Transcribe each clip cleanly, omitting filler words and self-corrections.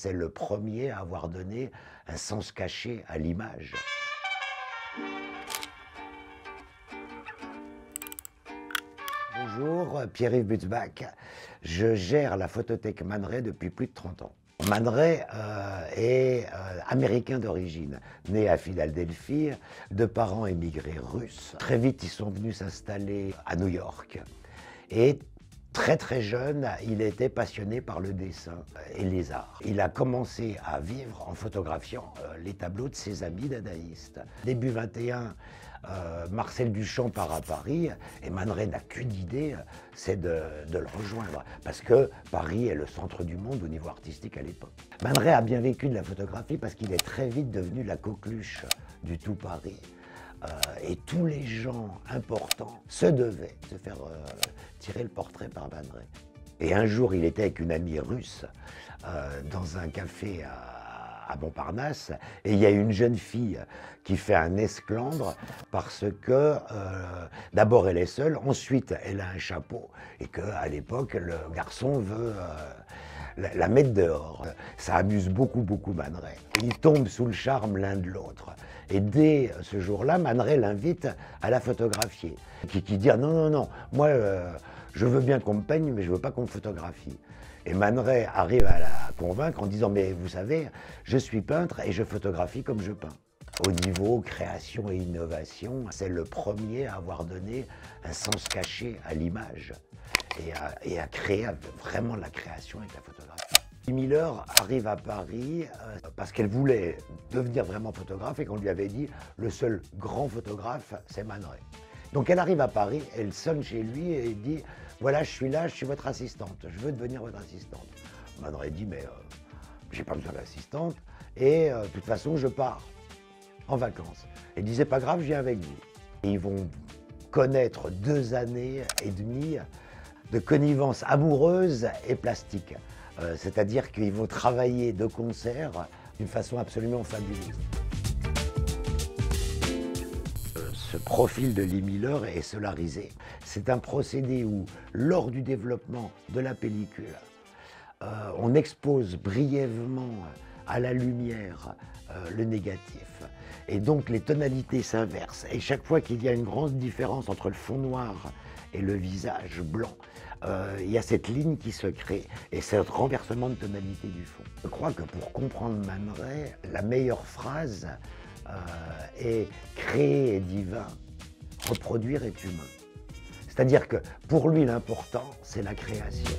C'est le premier à avoir donné un sens caché à l'image. Bonjour, Pierre-Yves Butzbach. Je gère la photothèque Man Ray depuis plus de 30 ans. Man Ray est américain d'origine, né à Philadelphie, de parents émigrés russes. Très vite, ils sont venus s'installer à New York. Et très très jeune, il était passionné par le dessin et les arts. Il a commencé à vivre en photographiant les tableaux de ses amis dadaïstes. Début 21, Marcel Duchamp part à Paris et Man Ray n'a qu'une idée, c'est de le rejoindre. Parce que Paris est le centre du monde au niveau artistique à l'époque. Man Ray a bien vécu de la photographie parce qu'il est très vite devenu la coqueluche du tout Paris. Et tous les gens importants se devaient se faire tirer le portrait par Man Ray. Et un jour, il était avec une amie russe dans un café à Montparnasse, et il y a une jeune fille qui fait un esclandre parce que d'abord elle est seule, ensuite elle a un chapeau, et qu'à l'époque le garçon veut la mettre dehors. Ça amuse beaucoup Man Ray. Ils tombent sous le charme l'un de l'autre. Et dès ce jour-là, Man Ray l'invite à la photographier. Qui dit non, moi je veux bien qu'on me peigne, mais je veux pas qu'on me photographie. Et Man Ray arrive à la convaincre en disant mais vous savez, je suis peintre et je photographie comme je peins. Au niveau création et innovation, c'est le premier à avoir donné un sens caché à l'image et à créer vraiment la création avec la photographie. Miller arrive à Paris parce qu'elle voulait devenir vraiment photographe et qu'on lui avait dit le seul grand photographe, c'est Man Ray. Donc elle arrive à Paris, elle sonne chez lui et il dit voilà, je suis là, je suis votre assistante, je veux devenir votre assistante. Man Ray dit mais j'ai pas besoin d'assistante et de toute façon je pars en vacances. Elle dit c'est pas grave, je viens avec vous. Et ils vont connaître 2 années et demie de connivence amoureuse et plastique. C'est-à-dire qu'ils vont travailler de concert d'une façon absolument fabuleuse. Ce profil de Lee Miller est solarisé. C'est un procédé où, lors du développement de la pellicule, on expose brièvement à la lumière le négatif. Et donc les tonalités s'inversent. Et chaque fois qu'il y a une grande différence entre le fond noir et le visage blanc, il y a cette ligne qui se crée et c'est un renversement de tonalité du fond. Je crois que pour comprendre Man Ray, la meilleure phrase est « créer est divin, reproduire est humain ». C'est-à-dire que pour lui, l'important, c'est la création.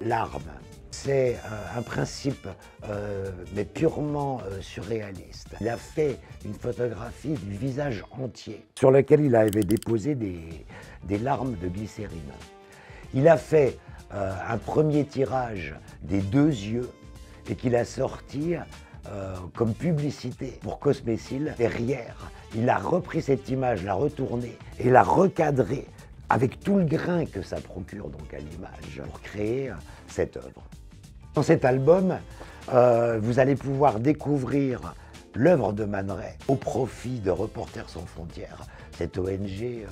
L'arme, c'est un principe mais purement surréaliste. Il a fait une photographie du visage entier sur lequel il avait déposé des larmes de glycérine. Il a fait un premier tirage des 2 yeux et qu'il a sorti comme publicité pour Cosmécil. Derrière, il a repris cette image, l'a retournée et l'a recadrée avec tout le grain que ça procure donc à l'image pour créer cette œuvre. Dans cet album, vous allez pouvoir découvrir l'œuvre de Man Ray au profit de Reporters sans frontières, cette ONG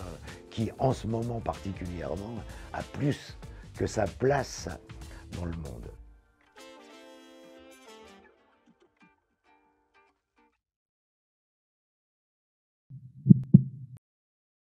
qui, en ce moment particulièrement, a plus que sa place dans le monde.